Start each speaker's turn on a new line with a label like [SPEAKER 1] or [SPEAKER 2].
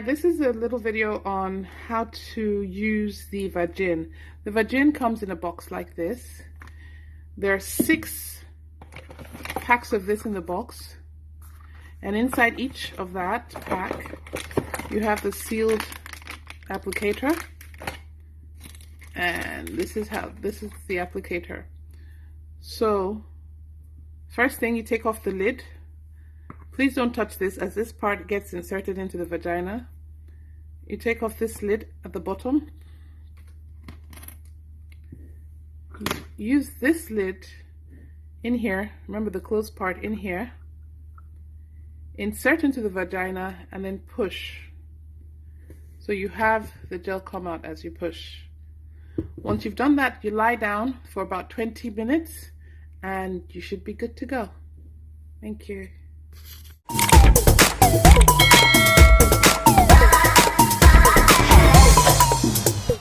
[SPEAKER 1] this is a little video on how to use the Vaginne. The Vaginne comes in a box like this. There are 6 packs of this in the box, and inside each of that pack you have the sealed applicator, and this is the applicator. So first thing, you take off the lid. Please don't touch this, as this part gets inserted into the vagina. You take off this lid at the bottom. Use this lid in here, remember the closed part in here. Insert into the vagina and then push. So you have the gel come out as you push. Once you've done that, you lie down for about 20 minutes and you should be good to go. Thank you.